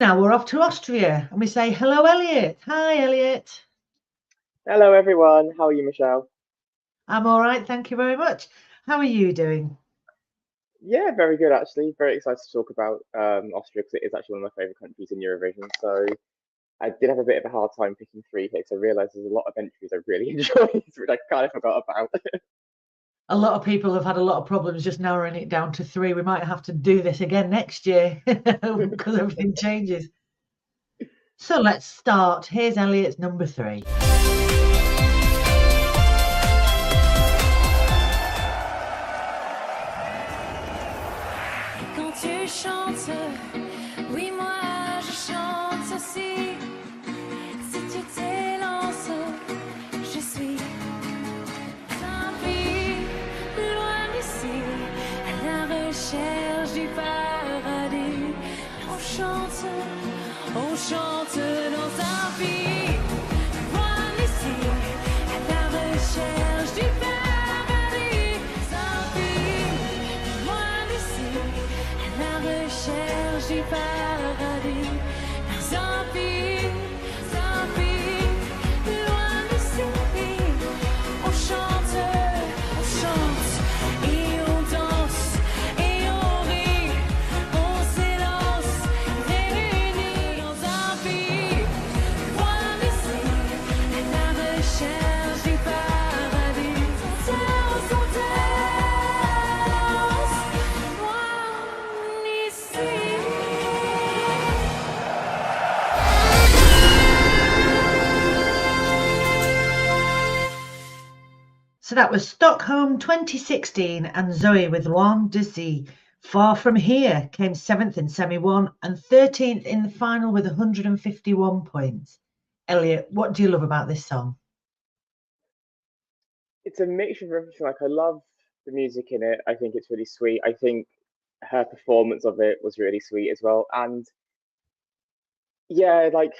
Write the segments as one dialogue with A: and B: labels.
A: Now we're off to Austria and we say hello, Elliot. Hi, Elliot.
B: Hello, everyone. How are you, Michelle?
A: I'm all right, thank you very much. How are you doing?
B: Yeah, very good, actually. Very excited to talk about Austria because it is actually one of my favourite countries in Eurovision. So I did have a bit of a hard time picking three here because I realised there's a lot of entries I really enjoy, which I kind of forgot about.
A: A lot of people have had a lot of problems just narrowing it down to three. We might have to do this again next year because everything changes. So let's start. Here's Elliot's number three.
C: Quand tu chantes, oui moi je chante aussi. Si tu t'élances, je suis un pays loin d'ici, à la recherche du paradis. On chante dans un pays loin d'ici, à la recherche du paradis. Un pays loin d'ici, à la recherche du paradis. Dans un pays loin d'ici, on chante et on danse et on rit, on s'élance, réunis dans un pays loin d'ici, à la recherche du paradis. On danse, loin d'ici.
A: So that was Stockholm 2016 and Zoe with Loin d'ici. Far From Here came 7th in semi-1 and 13th in the final with 151 points. Elliot, what do you love about this song?
B: It's a mixture of everything. Like, I love the music in it. I think it's really sweet. I think her performance of it was really sweet as well. And yeah, like,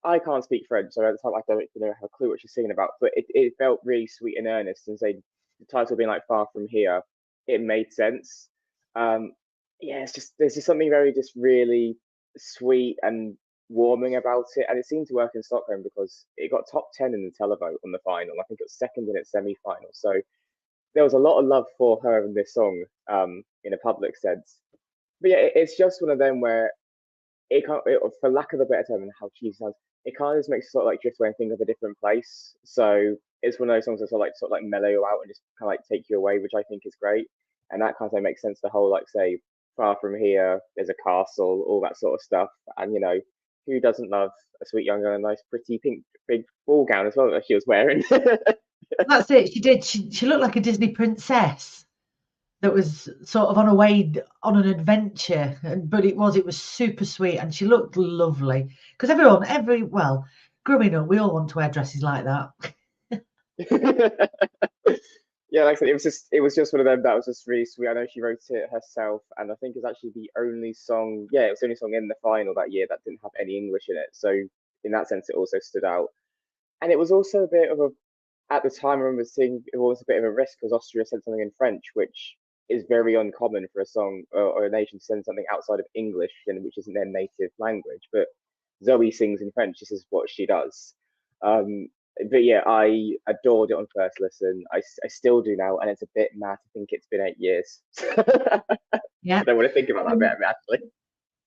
B: I can't speak French, so at the time I don't have a clue what she's singing about. But it felt really sweet and earnest, and say the title being like "Far From Here," it made sense. Um, yeah, it's just there's just something very just really sweet and warming about it, and it seemed to work in Stockholm because it got top 10 in the televote on the final. I think it was second in its semi-final. So there was a lot of love for her in this song, in a public sense. But yeah, it's just one of them where it can't, for lack of a better term, and how cheesy it sounds, it kind of just makes you sort of like drift away and think of a different place. So it's one of those songs that sort of like mellow you out and just kind of like take you away, which I think is great. And that kind of makes sense. The whole like say Far From Here, there's a castle, all that sort of stuff. And who doesn't love a sweet young girl in a nice pretty pink big ball gown as well that she was wearing?
A: That's it. She did. She looked like a Disney princess that was sort of on a way on an adventure, but it was super sweet, and she looked lovely. Because growing up, we all want to wear dresses like that.
B: Yeah, like I said, it was just one of them that was just really sweet. I know she wrote it herself, and I think it's actually the only song. Yeah, it was the only song in the final that year that didn't have any English in it. So in that sense, it also stood out. And it was also a bit of a, at the time, I remember seeing it was a bit of a risk because Austria said something in French, which is very uncommon for a song or a nation to send something outside of English, and which isn't their native language. But Zoe sings in French. This is what she does. But yeah, I adored it on first listen. I still do now, and it's a bit mad to think it's been 8 years.
A: Yeah.
B: I don't want to think about that bit actually.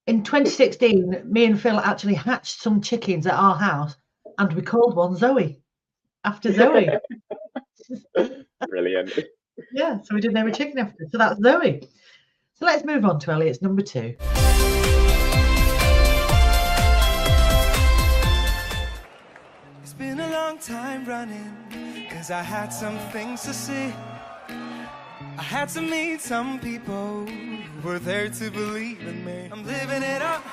A: In 2016, me and Phil actually hatched some chickens at our house, and we called one Zoe after Zoe.
B: Brilliant.
A: Yeah, so we did name a chicken after. So that's Zoe. So let's move on to Elliot's number two.
D: It's been a long time running, cause I had some things to see. I had to meet some people who were there to believe in me. I'm living it up.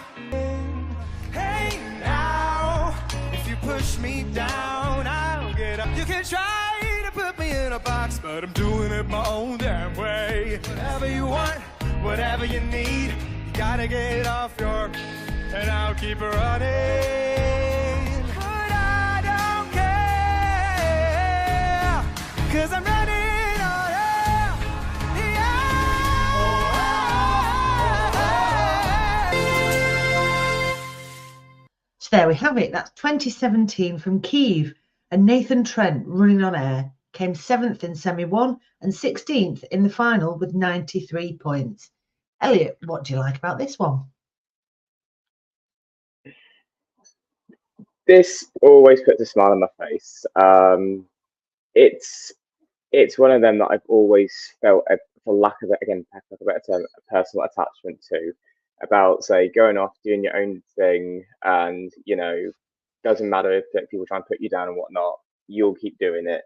D: Hey now, if you push me down, I'll get up. You can try to put me in a box, but I'm doing it my own damn way. Whatever you want, whatever you need, you gotta get off your, and I'll keep it running. But I don't care, cause I'm running.
A: there we have it. That's 2017 from Kyiv. And Nathan Trent, Running on Air, came 7th in semi-1 and 16th in the final with 93 points. Elliot, what do you like about this one?
B: This always puts a smile on my face. It's one of them that I've always felt, for lack of a better term, a personal attachment to. About, say, going off, doing your own thing, and doesn't matter if people try and put you down and whatnot, you'll keep doing it.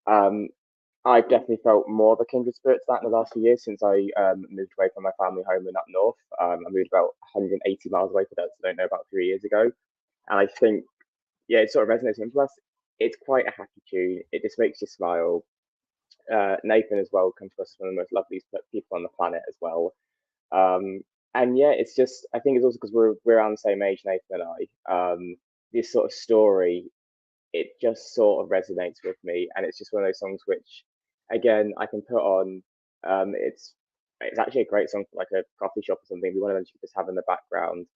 B: I've definitely felt more of a kindred spirit to that in the last few years since I moved away from my family home and up north. I moved about 180 miles away for those who don't know, about 3 years ago. And I think, yeah, it sort of resonates. And plus, it's quite a happy tune. It just makes you smile. Nathan as well comes across as one of the most lovely people on the planet as well. And yeah, it's just, I think it's also because we're around the same age, Nathan and I. This sort of story, it just sort of resonates with me, and it's just one of those songs which, again, I can put on. It's actually a great song for like a coffee shop or something. One of them you just have in the background,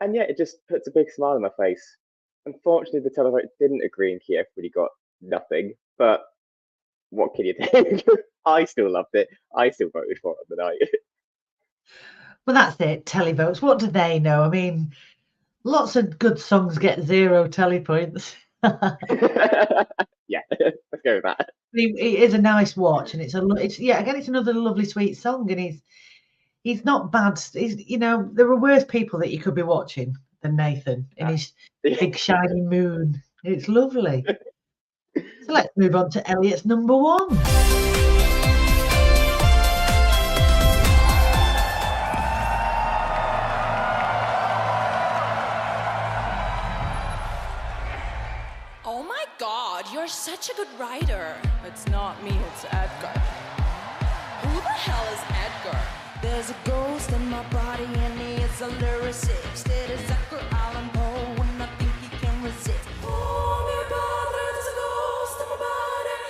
B: and yeah, it just puts a big smile on my face. Unfortunately, the televote didn't agree, and Kiev really got nothing. But what can you do? I still loved it. I still voted for it on the night.
A: Well, that's it. Televotes. What do they know? I mean, lots of good songs get 0 telepoints.
B: Yeah, let's go with that.
A: It is a nice watch, and it's another lovely sweet song, and he's not bad. There are worse people that you could be watching than Nathan in his big shiny moon. It's lovely. So let's move on to Elliot's number 1.
C: Oh my God, you're such a good writer.
E: It's not me, it's Edgar.
C: Who the hell is Edgar?
E: There's a ghost in my body and he is a lyricist. It is Edgar Allan Poe and I think he can resist.
C: Oh my God, there's a ghost in my body.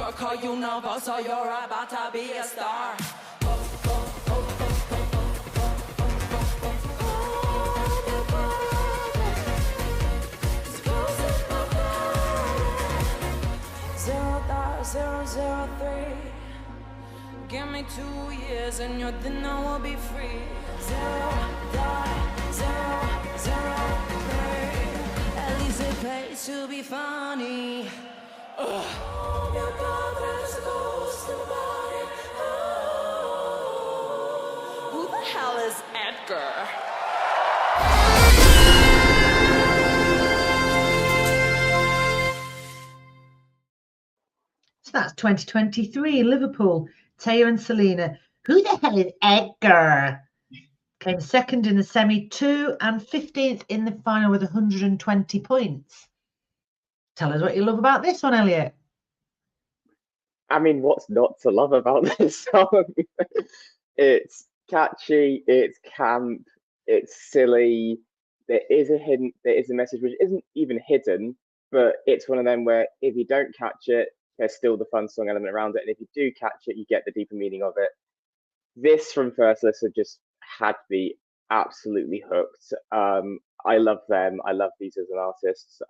E: I'll call you now, so you're about to be a star. Zero, 003. Give me 2 years and your dinner will be free. 0.003. At least it pays to be funny.
C: Oh my God, there's a ghost in my body. Oh.
E: Who the hell is Edgar?
A: So that's 2023, Liverpool, Taya and Selena. Who the hell is Edgar? Came 2nd in the semi-2 and 15th in the final with 120 points. Tell us what you love about this one, Elliot.
B: I mean, what's not to love about this song? It's catchy, it's camp, it's silly. There is a message which isn't even hidden, but it's one of them where if you don't catch it, there's still the fun song element around it, and if you do catch it, you get the deeper meaning of it. This from first listen just had me absolutely hooked. I love them. I love these as an artist.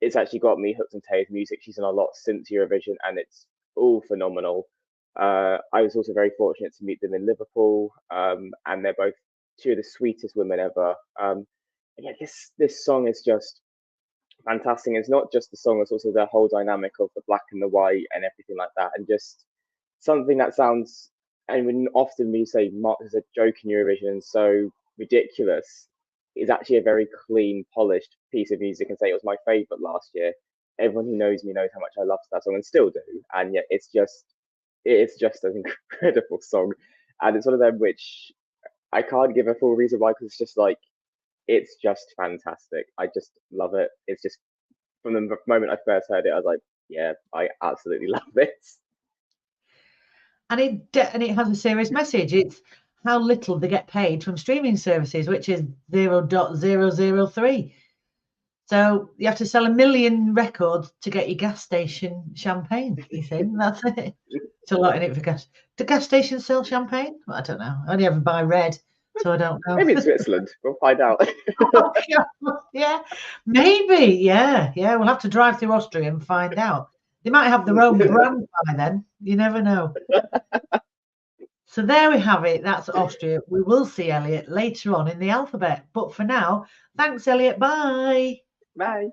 B: It's actually got me hooked on Taya's music. She's done a lot since Eurovision, and it's all phenomenal. I was also very fortunate to meet them in Liverpool, and they're both 2 of the sweetest women ever. Yeah, this song is just fantastic. It's not just the song; it's also the whole dynamic of the black and the white and everything like that, and just something that sounds. And when often we say marked as a joke in Eurovision, so ridiculous, is actually a very clean, polished piece of music, and say it was my favorite last year. Everyone who knows me knows how much I love that song and still do. And yet it's just an incredible song. And it's one of them which I can't give a full reason why, because it's just like, it's just fantastic. I just love it. It's just, from the moment I first heard it, I was like, yeah, I absolutely love this.
A: And it has a serious message. It's how little they get paid from streaming services, which is 0.003. So you have to sell 1 million records to get your gas station champagne. You think that's it? It's a lot in it for gas. Do gas stations sell champagne? I don't know. I only ever buy red, so I don't know.
B: Maybe in Switzerland. We'll find out.
A: Yeah, maybe. Yeah. We'll have to drive through Austria and find out. They might have their own brand by then. You never know. So there we have it. That's Austria. We will see Elliot later on in the alphabet. But for now, thanks, Elliot. Bye.
B: Bye.